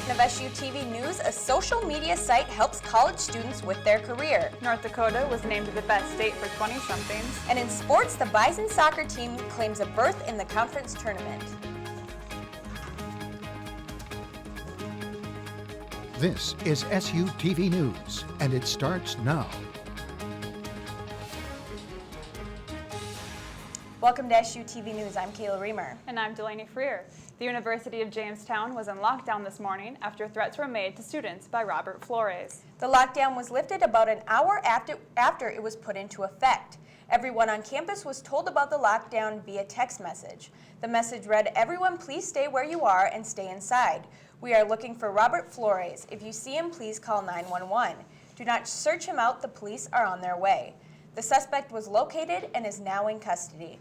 edition of SU TV News, a social media site helps college students with their career. North Dakota was named the best state for 20-somethings. And in sports, the Bison Soccer team claims a berth in the conference tournament. This is SU TV News, and it starts now. Welcome to SU TV News. I'm Kayla Reamer. And I'm Delaney Freer. The University of Jamestown was in lockdown this morning after threats were made to students by Robert Flores. The lockdown was lifted about an hour after it was put into effect. Everyone on campus was told about the lockdown via text message. The message read, "Everyone please stay where you are and stay inside. We are looking for Robert Flores. If you see him, please call 911. Do not search him out. The police are on their way." The suspect was located and is now in custody.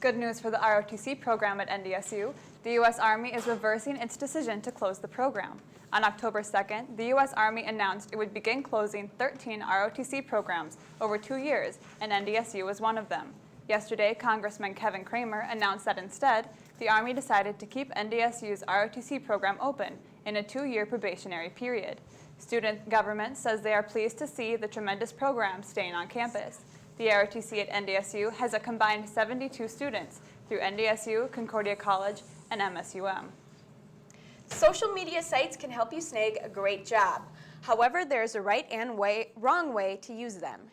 Good news for the ROTC program at NDSU. The U.S. Army is reversing its decision to close the program. On October 2nd, the U.S. Army announced it would begin closing 13 ROTC programs over 2 years, and NDSU was one of them. Yesterday, Congressman Kevin Kramer announced that instead, the Army decided to keep NDSU's ROTC program open in a 2-year probationary period. Student government says they are pleased to see the tremendous program staying on campus. The ROTC at NDSU has a combined 72 students through NDSU, Concordia College, and MSUM. Social media sites can help you snag a great job. However, there is a right and wrong way to use them.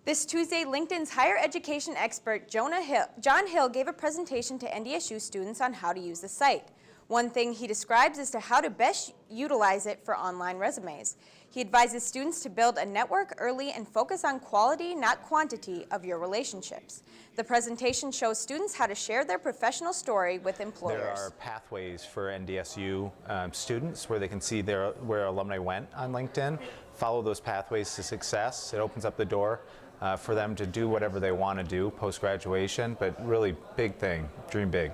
This Tuesday, LinkedIn's higher education expert John Hill gave a presentation to NDSU students on how to use the site. One thing he describes as to how to best utilize it for online resumes. He advises students to build a network early and focus on quality, not quantity, of your relationships. The presentation shows students how to share their professional story with employers. There are pathways for NDSU students where they can see where alumni went on LinkedIn, follow those pathways to success. It opens up the door for them to do whatever they want to do post-graduation, but really big thing, dream big.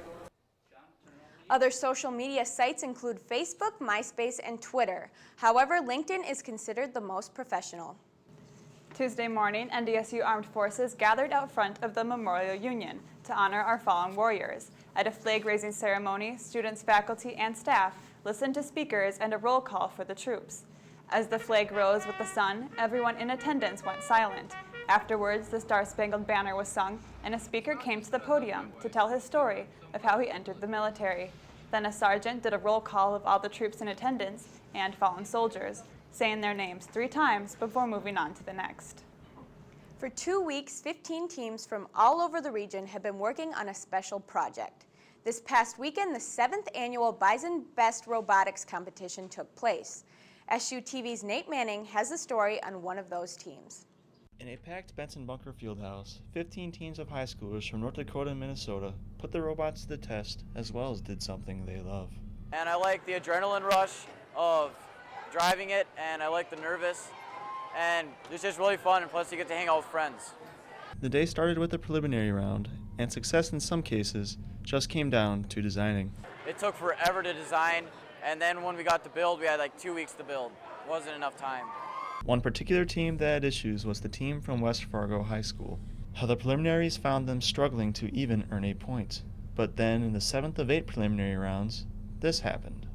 Other social media sites include Facebook, MySpace, and Twitter. However, LinkedIn is considered the most professional. Tuesday morning, NDSU Armed Forces gathered out front of the Memorial Union to honor our fallen warriors. At a flag-raising ceremony, students, faculty, and staff listened to speakers and a roll call for the troops. As the flag rose with the sun, everyone in attendance went silent. Afterwards, the Star-Spangled Banner was sung, and a speaker came to the podium to tell his story of how he entered the military. Then a sergeant did a roll call of all the troops in attendance and fallen soldiers, saying their names 3 times before moving on to the next. For 2 weeks, 15 teams from all over the region have been working on a special project. This past weekend, the 7th annual Bison Best Robotics competition took place. SU TV's Nate Manning has the story on one of those teams. In a packed Benson Bunker Fieldhouse, 15 teams of high schoolers from North Dakota and Minnesota put the robots to the test, as well as did something they love. And I like the adrenaline rush of driving it, and I like the nervous, and it's just really fun, and plus you get to hang out with friends. The day started with the preliminary round, and success in some cases just came down to designing. It took forever to design, and then when we got to build, we had like 2 weeks to build. It wasn't enough time. One particular team that had issues was the team from West Fargo High School. How the preliminaries found them struggling to even earn 8 points. But then in the 7th of 8 preliminary rounds, this happened.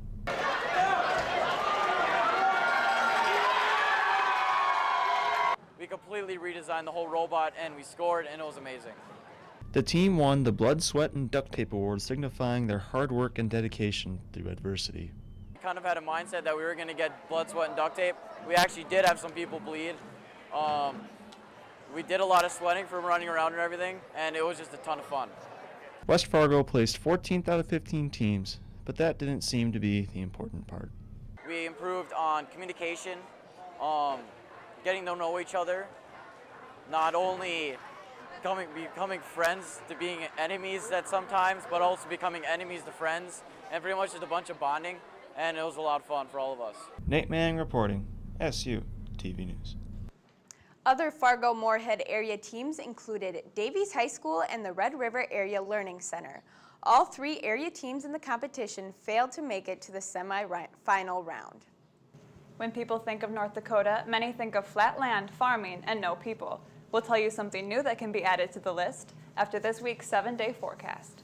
We completely redesigned the whole robot, and we scored, and it was amazing. The team won the Blood, Sweat, and Duct Tape Award, signifying their hard work and dedication through adversity. Kind of had a mindset that we were going to get blood, sweat, and duct tape. We actually did have some people bleed. We did a lot of sweating from running around and everything, and it was just a ton of fun. West Fargo placed 14th out of 15 teams, but that didn't seem to be the important part. We improved on communication, getting to know each other, not only becoming friends to being enemies at sometimes, but also becoming enemies to friends, and pretty much just a bunch of bonding. And it was a lot of fun for all of us. Nate Manning reporting, SU TV News. Other Fargo-Moorhead area teams included Davies High School and the Red River Area Learning Center. All 3 area teams in the competition failed to make it to the semi-final round. When people think of North Dakota, many think of flat land, farming, and no people. We'll tell you something new that can be added to the list after this week's 7-day forecast.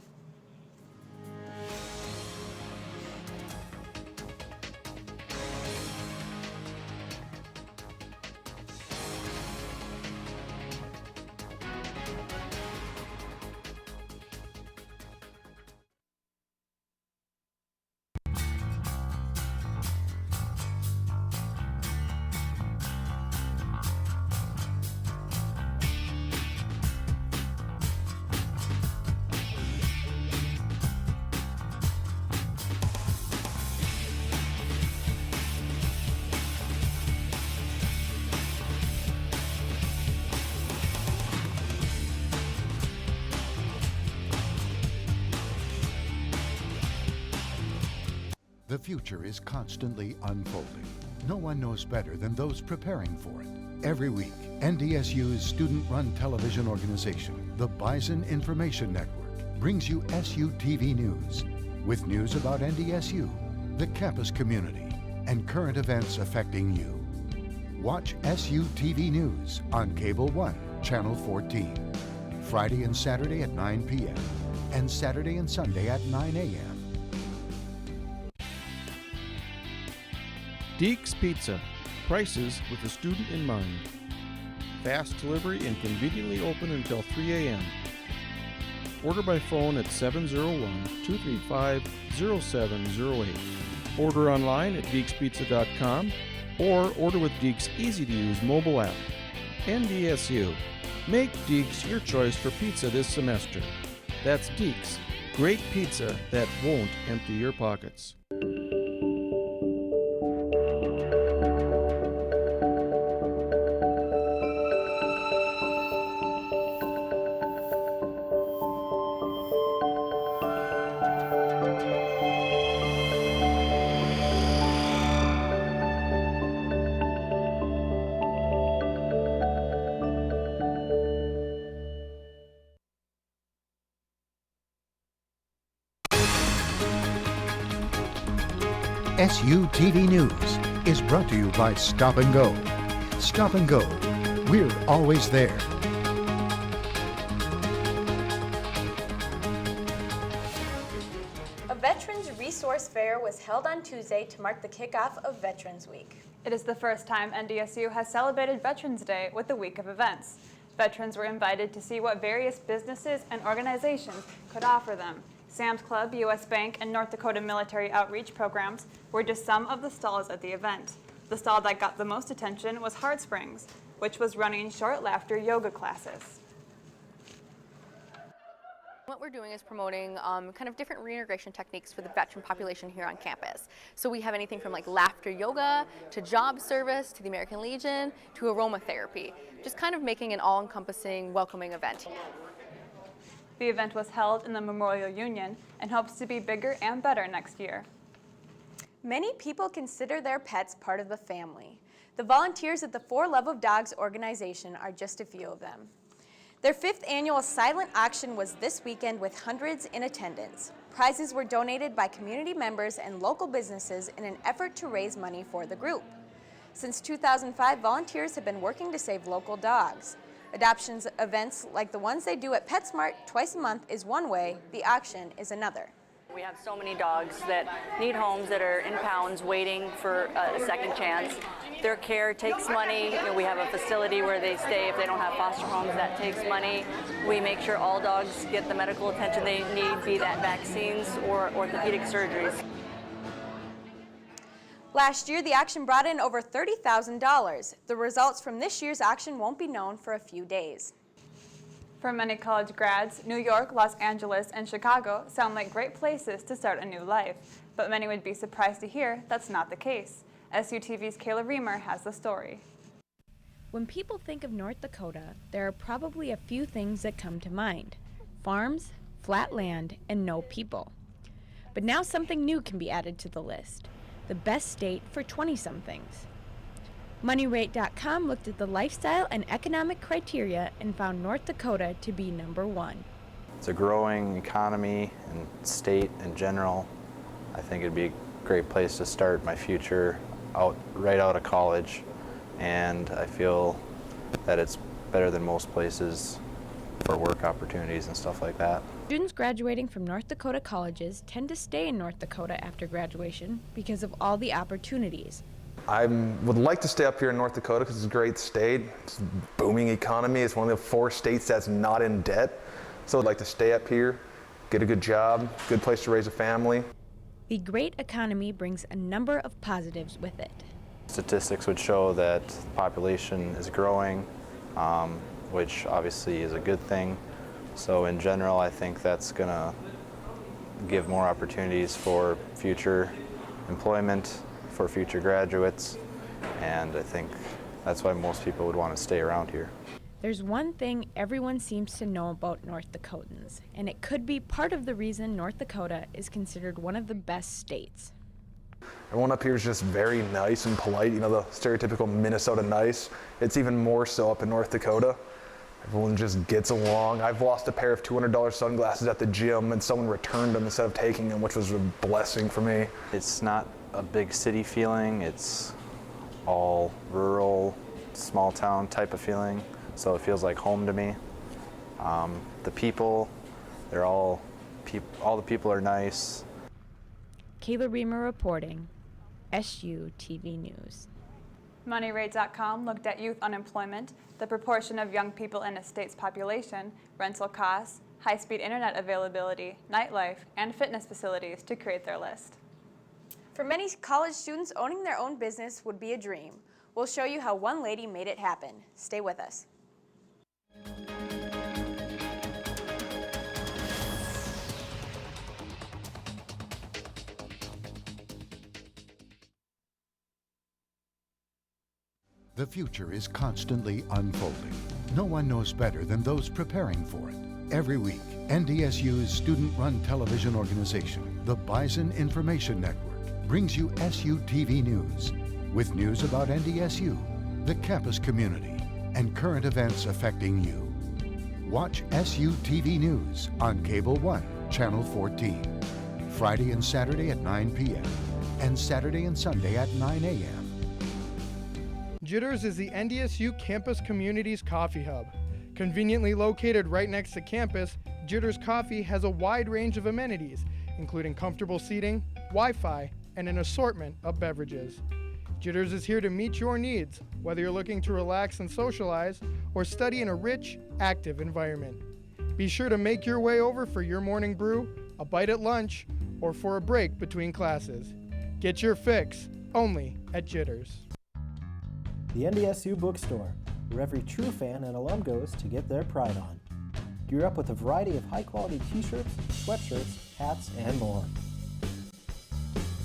The future is constantly unfolding. No one knows better than those preparing for it. Every week, NDSU's student-run television organization, the Bison Information Network, brings you SUTV News, with news about NDSU, the campus community, and current events affecting you. Watch SUTV News on Cable 1, Channel 14, Friday and Saturday at 9 p.m., and Saturday and Sunday at 9 a.m. Deeks Pizza. Prices with the student in mind. Fast delivery and conveniently open until 3 a.m. Order by phone at 701-235-0708. Order online at deekspizza.com or order with Deeks' easy-to-use mobile app. NDSU. Make Deeks your choice for pizza this semester. That's Deeks. Great pizza that won't empty your pockets. SUTV News is brought to you by Stop and Go. Stop and Go. We're always there. A Veterans Resource Fair was held on Tuesday to mark the kickoff of Veterans Week. It is the first time NDSU has celebrated Veterans Day with a week of events. Veterans were invited to see what various businesses and organizations could offer them. Sam's Club, U.S. Bank, and North Dakota Military Outreach Programs were just some of the stalls at the event. The stall that got the most attention was Heart Springs, which was running short laughter yoga classes. What we're doing is promoting kind of different reintegration techniques for the veteran population here on campus. So we have anything from like laughter yoga to job service to the American Legion to aromatherapy, just kind of making an all-encompassing, welcoming event. The event was held in the Memorial Union and hopes to be bigger and better next year. Many people consider their pets part of the family. The volunteers at the For Love of Dogs organization are just a few of them. Their 5th annual silent auction was this weekend with hundreds in attendance. Prizes were donated by community members and local businesses in an effort to raise money for the group. Since 2005, volunteers have been working to save local dogs. Adoptions events like the ones they do at PetSmart twice a month is one way, the auction is another. We have so many dogs that need homes that are in pounds waiting for a second chance. Their care takes money. We have a facility where they stay if they don't have foster homes. That takes money. We make sure all dogs get the medical attention they need, be that vaccines or orthopedic surgeries. Last year, the auction brought in over $30,000. The results from this year's auction won't be known for a few days. For many college grads, New York, Los Angeles, and Chicago sound like great places to start a new life. But many would be surprised to hear that's not the case. SUTV's Kayla Reamer has the story. When people think of North Dakota, there are probably a few things that come to mind. Farms, flat land, and no people. But now something new can be added to the list. The best state for 20-somethings. MoneyRate.com looked at the lifestyle and economic criteria and found North Dakota to be #1. It's a growing economy and state in general. I think it'd be a great place to start my future right out of college, and I feel that it's better than most places for work opportunities and stuff like that. Students graduating from North Dakota colleges tend to stay in North Dakota after graduation because of all the opportunities. I would like to stay up here in North Dakota because it's a great state. It's a booming economy. It's one of the 4 states that's not in debt. So I'd like to stay up here, get a good job, good place to raise a family. The great economy brings a number of positives with it. Statistics would show that the population is growing, which obviously is a good thing. So in general, I think that's going to give more opportunities for future employment, for future graduates, and I think that's why most people would want to stay around here. There's one thing everyone seems to know about North Dakotans, and it could be part of the reason North Dakota is considered one of the best states. Everyone up here is just very nice and polite, you know, the stereotypical Minnesota nice. It's even more so up in North Dakota. Everyone just gets along. I've lost a pair of $200 sunglasses at the gym and someone returned them instead of taking them, which was a blessing for me. It's not a big city feeling, it's all rural, small town type of feeling, so it feels like home to me. The people, all the people are nice. Kayla Reamer reporting, SU TV News. MoneyRate.com looked at youth unemployment, the proportion of young people in a state's population, rental costs, high-speed internet availability, nightlife, and fitness facilities to create their list. For many college students, owning their own business would be a dream. We'll show you how one lady made it happen. Stay with us. The future is constantly unfolding. No one knows better than those preparing for it. Every week, NDSU's student-run television organization, the Bison Information Network, brings you SU TV News, with news about NDSU, the campus community, and current events affecting you. Watch SU TV News on Cable 1, Channel 14, Friday and Saturday at 9 p.m., and Saturday and Sunday at 9 a.m. Jitters is the NDSU Campus Community's coffee hub. Conveniently located right next to campus, Jitters Coffee has a wide range of amenities, including comfortable seating, Wi-Fi, and an assortment of beverages. Jitters is here to meet your needs, whether you're looking to relax and socialize or study in a rich, active environment. Be sure to make your way over for your morning brew, a bite at lunch, or for a break between classes. Get your fix only at Jitters. The NDSU bookstore, where every true fan and alum goes to get their pride on. Gear up with a variety of high-quality t-shirts, sweatshirts, hats, and more.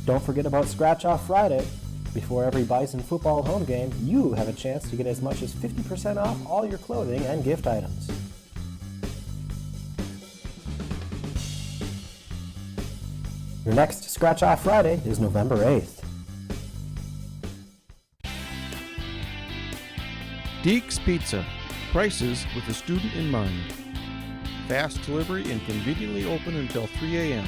Don't forget about Scratch Off Friday. Before every Bison football home game, you have a chance to get as much as 50% off all your clothing and gift items. Your next Scratch Off Friday is November 8th. Deeks Pizza. Prices with the student in mind. Fast delivery and conveniently open until 3 a.m.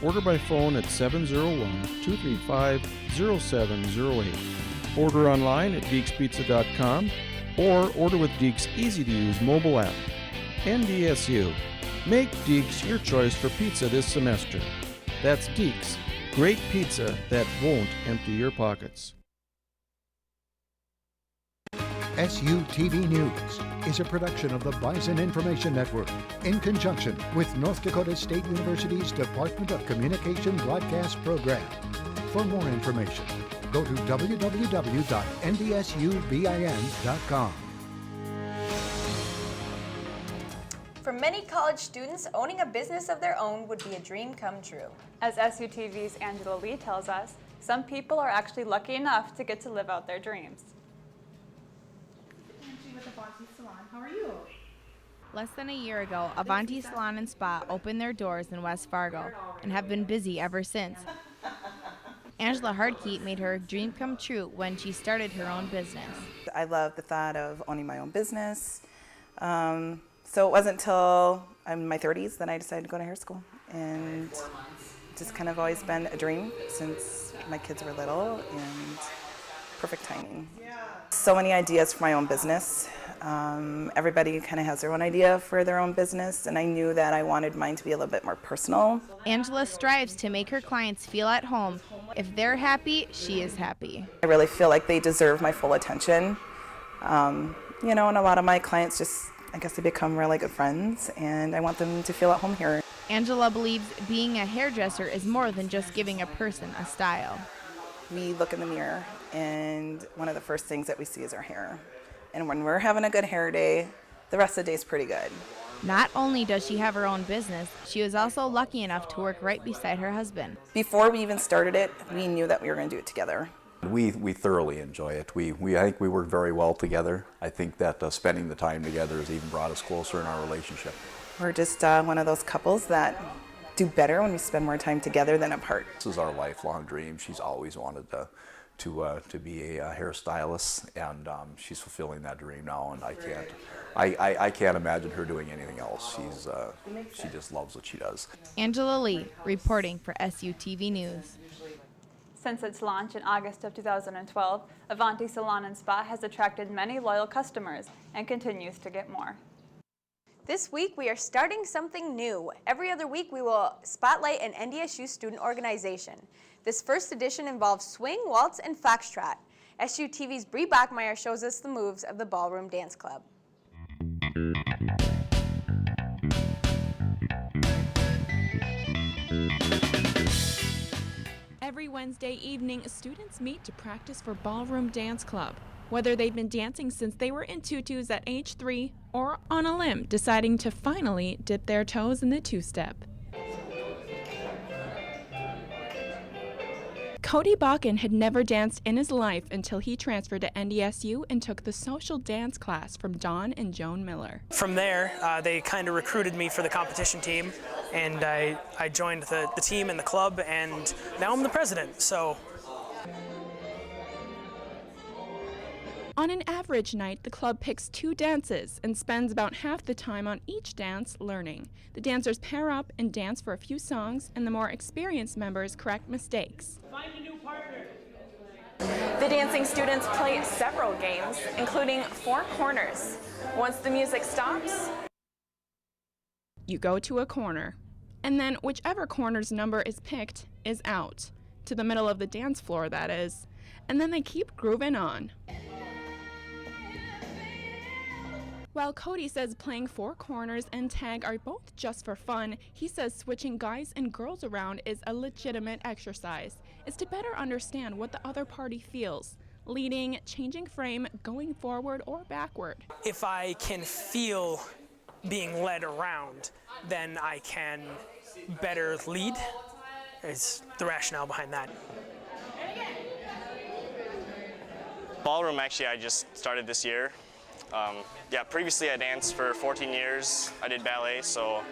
Order by phone at 701-235-0708. Order online at deekspizza.com or order with Deeks' easy-to-use mobile app. NDSU. Make Deeks your choice for pizza this semester. That's Deeks. Great pizza that won't empty your pockets. SU TV News is a production of the Bison Information Network in conjunction with North Dakota State University's Department of Communication Broadcast Program. For more information, go to www.ndsubin.com. For many college students, owning a business of their own would be a dream come true. As SUTV's Angela Lee tells us, some people are actually lucky enough to get to live out their dreams. How are you? Less than a year ago, Avanti Salon and Spa opened their doors in West Fargo and have been busy ever since. Angela Hardkey made her dream come true when she started her own business. I love the thought of owning my own business. So it wasn't until I'm in my 30s that I decided to go to hair school. And just kind of always been a dream since my kids were little, and perfect timing. So many ideas for my own business. Everybody kind of has their own idea for their own business, and I knew that I wanted mine to be a little bit more personal. Angela strives to make her clients feel at home. If they're happy, she is happy. I really feel like they deserve my full attention. You know, and a lot of my clients just, I guess they become really good friends, and I want them to feel at home here. Angela believes being a hairdresser is more than just giving a person a style. We look in the mirror, and one of the first things that we see is our hair. And when we're having a good hair day, the rest of the day is pretty good. Not only does she have her own business, she was also lucky enough to work right beside her husband. Before we even started it, we knew that we were going to do it together. We thoroughly enjoy it. I think we work very well together. I think that spending the time together has even brought us closer in our relationship. We're just one of those couples that do better when we spend more time together than apart. This is our lifelong dream. She's always wanted to be a hairstylist, and she's fulfilling that dream now, and I can't imagine her doing anything else. She just loves what she does. Angela Lee, reporting for SUTV News. Since its launch in August of 2012, Avanti Salon and Spa has attracted many loyal customers and continues to get more. This week, we are starting something new. Every other week, we will spotlight an NDSU student organization. This first edition involves swing, waltz, and foxtrot. SUTV's Bree Bachmeyer shows us the moves of the Ballroom Dance Club. Every Wednesday evening, students meet to practice for Ballroom Dance Club. Whether they've been dancing since they were in tutus at age 3 or on a limb deciding to finally dip their toes in the two-step. Cody Bakken had never danced in his life until he transferred to NDSU and took the social dance class from Don and Joan Miller. From there, they kind of recruited me for the competition team, and I joined the team and the club, and now I'm the president, so. On an average night, the club picks 2 dances and spends about half the time on each dance learning. The dancers pair up and dance for a few songs, and the more experienced members correct mistakes. Find a new partner. The dancing students play several games, including 4 corners. Once the music stops, you go to a corner, and then whichever corner's number is picked is out. To the middle of the dance floor, that is. And then they keep grooving on. While Cody says playing 4 corners and tag are both just for fun, he says switching guys and girls around is a legitimate exercise. It's to better understand what the other party feels. Leading, changing frame, going forward or backward. If I can feel being led around, then I can better lead, is the rationale behind that. Ballroom, actually, I just started this year. Previously I danced for 14 years. I did ballet, so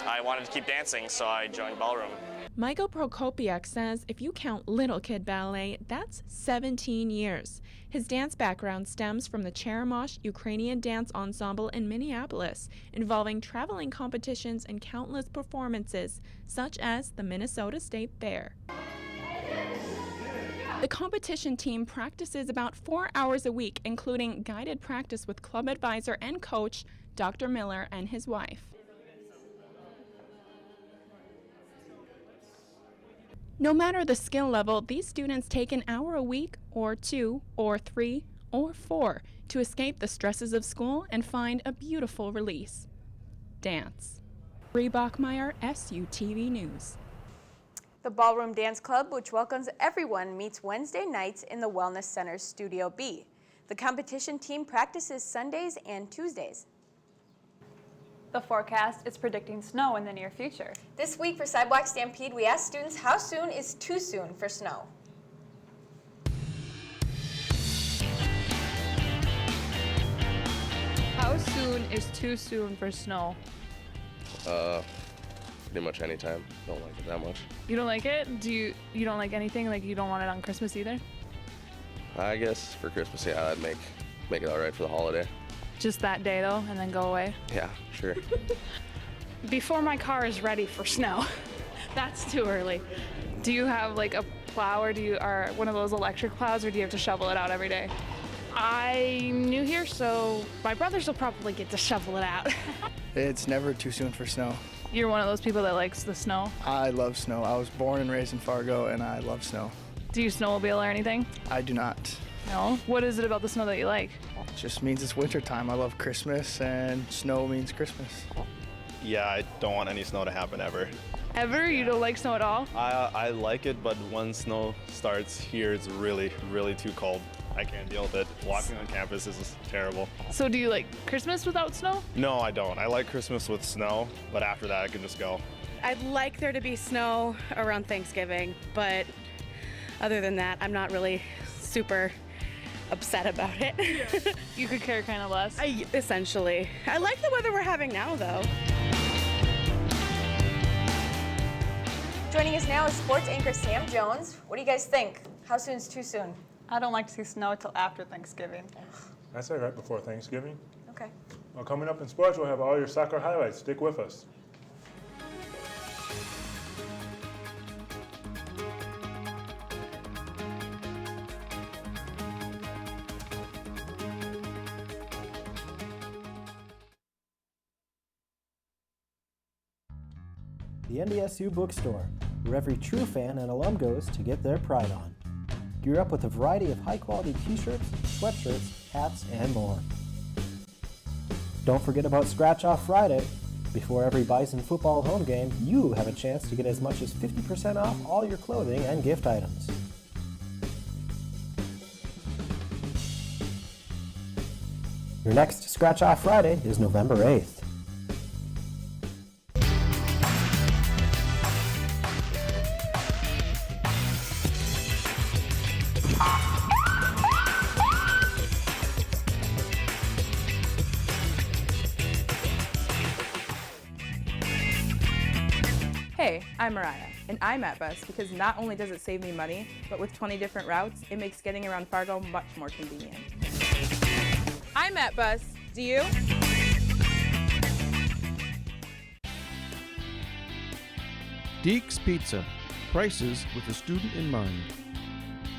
I wanted to keep dancing, so I joined Ballroom. Michael Prokopiak says if you count Little Kid Ballet, that's 17 years. His dance background stems from the Cheremosh Ukrainian Dance Ensemble in Minneapolis, involving traveling competitions and countless performances, such as the Minnesota State Fair. The competition team practices about 4 hours a week, including guided practice with club advisor and coach, Dr. Miller, and his wife. No matter the skill level, these students take an hour a week, or 2, or 3, or 4, to escape the stresses of school and find a beautiful release. Dance. Bree Bachmeyer, SUTV News. The Ballroom Dance Club, which welcomes everyone, meets Wednesday nights in the Wellness Center's Studio B. The competition team practices Sundays and Tuesdays. the forecast is predicting snow in the near future. This week for Sidewalk Stampede, we asked students how soon is too soon for snow. How soon is too soon for snow? Pretty much any time. Don't like it that much. You don't like it? You don't like anything? Like you don't want it on Christmas either? I guess for Christmas, yeah, I'd make it all right for the holiday. Just that day though, and then go away? Yeah, sure. Before my car is ready for snow. That's too early. Do you have like a plow or or one of those electric plows, or do you have to shovel it out every day? I'm new here, so my brothers will probably get to shovel it out. It's never too soon for snow. You're one of those people that likes the snow? I love snow. I was born and raised in Fargo, and I love snow. Do you snowmobile or anything? I do not. No? What is it about the snow that you like? It just means it's winter time. I love Christmas, and snow means Christmas. Yeah, I don't want any snow to happen ever. Ever? You don't like snow at all? I like it, but when snow starts here, it's really, really too cold. I can't deal with it. Walking on campus is terrible. So do you like Christmas without snow? No, I don't. I like Christmas with snow, but after that, I can just go. I'd like there to be snow around Thanksgiving, but other than that, I'm not really super upset about it. Yeah. You could care kind of less? Essentially. I like the weather we're having now, though. Joining us now is sports anchor Sam Jones. What do you guys think? How soon is too soon? I don't like to see snow till after Thanksgiving. I say right before Thanksgiving. Okay. Well, coming up in sports, we'll have all your soccer highlights. Stick with us. The NDSU bookstore, where every true fan and alum goes to get their pride on. Gear up with a variety of high-quality t-shirts, sweatshirts, hats, and more. Don't forget about Scratch Off Friday. Before every Bison football home game, you have a chance to get as much as 50% off all your clothing and gift items. Your next Scratch Off Friday is November 8th. Hey, I'm Mariah, and I'm at Bus because not only does it save me money, but with 20 different routes, it makes getting around Fargo much more convenient. I'm at Bus. Do you? Deeks Pizza. Prices with the student in mind.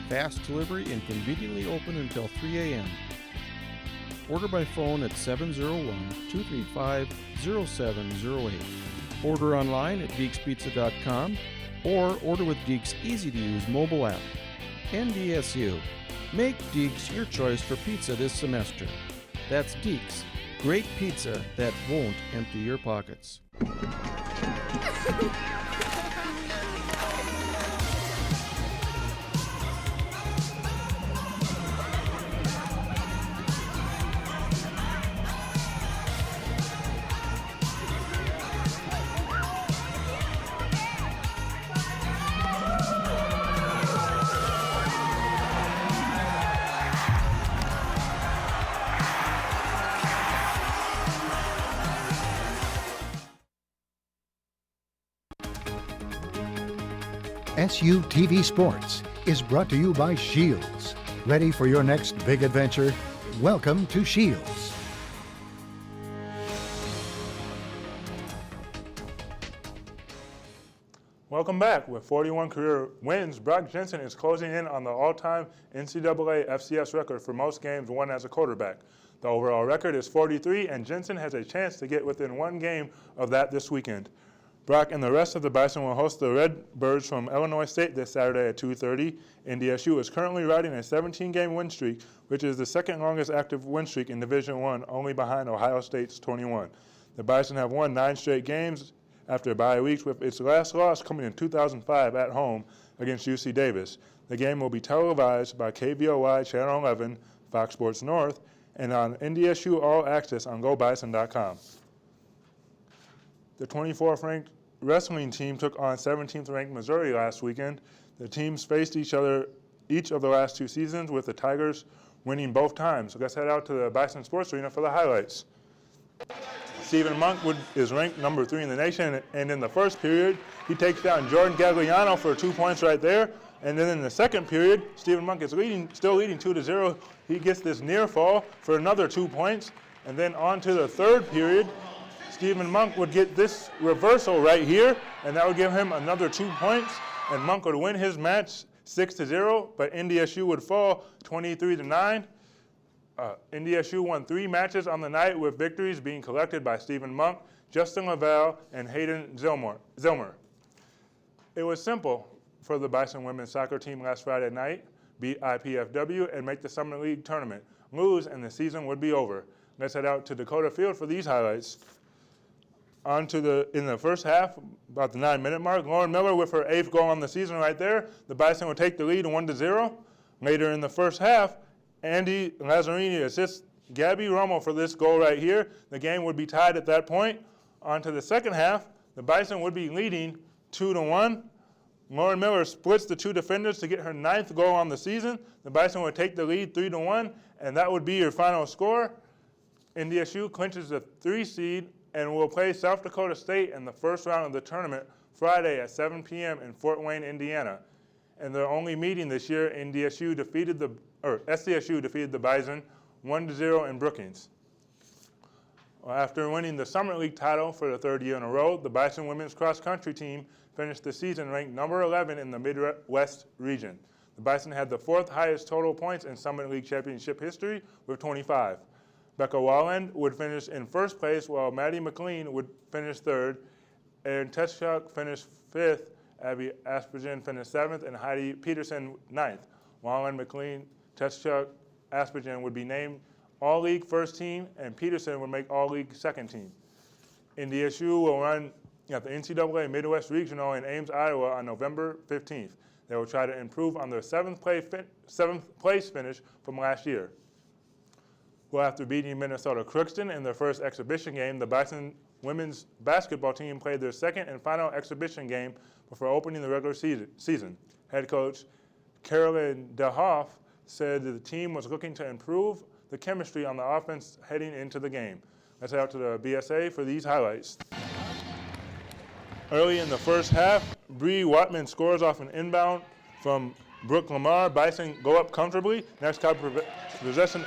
Fast delivery and conveniently open until 3 a.m. Order by phone at 701-235-0708. Order online at deekspizza.com or order with Deeks' easy-to-use mobile app. NDSU. Make Deeks your choice for pizza this semester. That's Deeks. Great pizza that won't empty your pockets. SUTV Sports is brought to you by Shields. Ready for your next big adventure? Welcome to Shields. Welcome back. With 41 career wins, Brock Jensen is closing in on the all-time NCAA FCS record for most games won as a quarterback. The overall record is 43, and Jensen has a chance to get within one game of that this weekend. Brock and the rest of the Bison will host the Redbirds from Illinois State this Saturday at 2:30. NDSU is currently riding a 17-game win streak, which is the second longest active win streak in Division I, only behind Ohio State's 21. The Bison have won 9 straight games after bye weeks, with its last loss coming in 2005 at home against UC Davis. The game will be televised by KVOY Channel 11, Fox Sports North, and on NDSU All Access on GoBison.com. The 24th ranked wrestling team took on 17th ranked Missouri last weekend. The teams faced each other each of the last 2 seasons, with the Tigers winning both times. So let's head out to the Bison Sports Arena for the highlights. Stephen Monk is ranked number 3 in the nation, and in the first period, he takes down Jordan Gagliano for 2 points right there. And then in the second period, Stephen Monk is still leading 2-0. He gets this near fall for another 2 points. And then on to the third period, Stephen Monk would get this reversal right here, and that would give him another 2 points, and Monk would win his match 6-0, but NDSU would fall 23-9. NDSU won 3 matches on the night, with victories being collected by Stephen Monk, Justin Laval, and Hayden Zilmer. It was simple for the Bison women's soccer team last Friday night: beat IPFW and make the Summer League tournament. Lose, and the season would be over. Let's head out to Dakota Field for these highlights. In the first half, about the 9-minute mark, Lauren Miller with her 8th goal on the season right there. The Bison would take the lead 1-0. Later in the first half, Andy Lazzarini assists Gabby Romo for this goal right here. The game would be tied at that point. On to the second half, the Bison would be leading 2-1. Lauren Miller splits the 2 defenders to get her 9th goal on the season. The Bison would take the lead 3-1, and that would be your final score. NDSU clinches the 3 seed and will play South Dakota State in the first round of the tournament Friday at 7 p.m. in Fort Wayne, Indiana. In their only meeting this year, SDSU defeated the Bison 1-0 in Brookings. After winning the Summer League title for the third year in a row, the Bison women's cross country team finished the season ranked number 11 in the Midwest region. The Bison had the fourth highest total points in Summer League championship history with 25. Becca Walland would finish in first place, while Maddie McLean would finish third. Erin Tetschuk finished fifth, Abby Aspergen finished seventh, and Heidi Peterson ninth. Walland, McLean, Tetschuk, Aspergen would be named All-League first team, and Peterson would make All-League second team. NDSU will run at the NCAA Midwest Regional in Ames, Iowa on November 15th. They will try to improve on their seventh place finish from last year. Well, after beating Minnesota Crookston in their first exhibition game, the Bison women's basketball team played their second and final exhibition game before opening the regular season. Head coach Carolyn DeHoff said that the team was looking to improve the chemistry on the offense heading into the game. Let's head out to the BSA for these highlights. Early in the first half, Bree Watman scores off an inbound from Brooke Lamar. Bison go up comfortably. Next possession,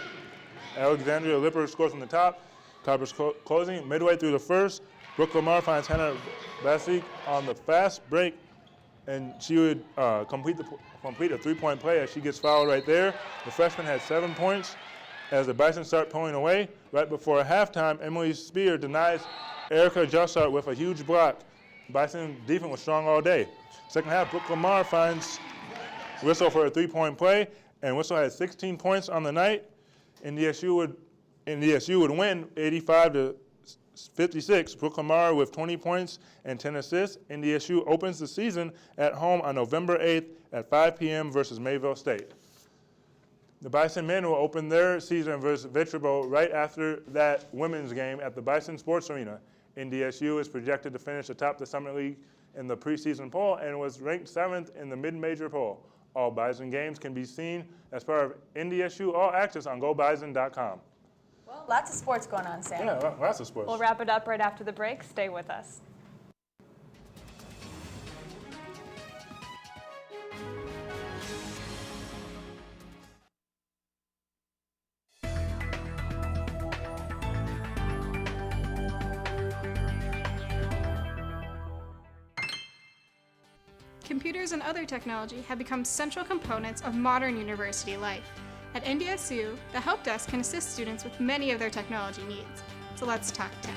Alexandria Lipper scores from the top. Copper's closing. Midway through the first, Brooke Lamar finds Hannah Bassik on the fast break, and she would complete a three-point play as she gets fouled right there. The freshman had 7 points. As the Bison start pulling away, right before halftime, Emily Spear denies Erica Jossart with a huge block. Bison defense was strong all day. Second half, Brooke Lamar finds Whistle for a three-point play, and Whistle had 16 points on the night. NDSU would win 85-56. Brooke Lamar with 20 points and 10 assists. NDSU opens the season at home on November 8th at 5 p.m. versus Mayville State. The Bison men will open their season versus Vitrebo right after that women's game at the Bison Sports Arena. NDSU is projected to finish atop the Summer League in the preseason poll and was ranked 7th in the mid-major poll. All Bison games can be seen as part of NDSU All Access on GoBison.com. Well, lots of sports going on, Sam. Yeah, lots of sports. We'll wrap it up right after the break. Stay with us. Computers and other technology have become central components of modern university life. At NDSU, the Help Desk can assist students with many of their technology needs. So let's talk tech.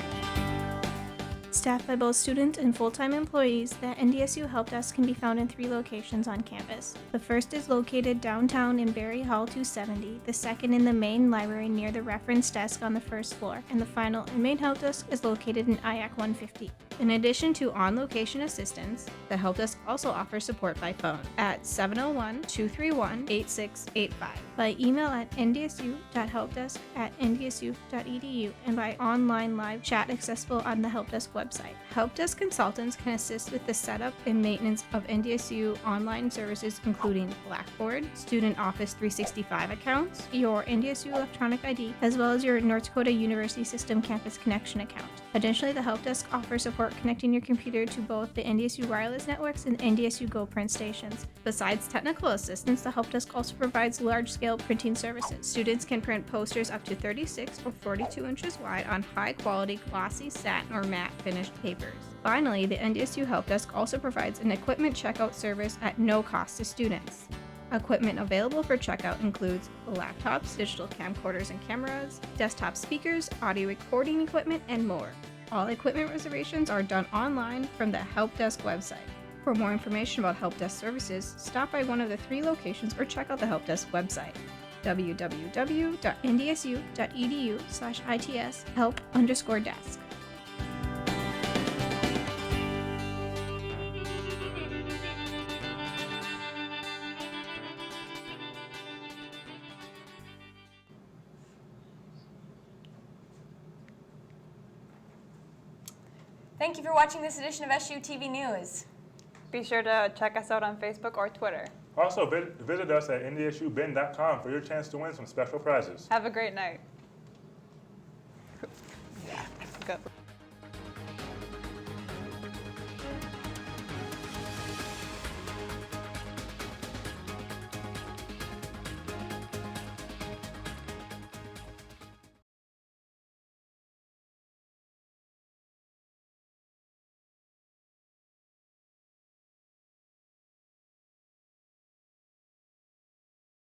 Staffed by both students and full-time employees, the NDSU Help Desk can be found in 3 locations on campus. The first is located downtown in Berry Hall 270, the second in the main library near the reference desk on the first floor, and the final and main help desk is located in IAC 150. In addition to on-location assistance, the Help Desk also offers support by phone at 701-231-8685, by email at ndsu.helpdesk@ndsu.edu, and by online live chat accessible on the Help Desk website. Help Desk consultants can assist with the setup and maintenance of NDSU online services including Blackboard, Student Office 365 accounts, your NDSU electronic ID, as well as your North Dakota University System Campus Connection account. Additionally, the Help Desk offers support connecting your computer to both the NDSU wireless networks and NDSU Go print stations. Besides technical assistance, the Help Desk also provides large-scale printing services. Students can print posters up to 36 or 42 inches wide on high-quality glossy satin or matte finished papers. Finally, the NDSU Help Desk also provides an equipment checkout service at no cost to students. Equipment available for checkout includes laptops, digital camcorders and cameras, desktop speakers, audio recording equipment, and more. All equipment reservations are done online from the Help Desk website. For more information about Help Desk services, stop by one of the 3 locations or check out the Help Desk website, www.ndsu.edu/its-help_desk. Thank you for watching this edition of SU TV News. Be sure to check us out on Facebook or Twitter. Also, visit us at ndsubin.com for your chance to win some special prizes. Have a great night. Go.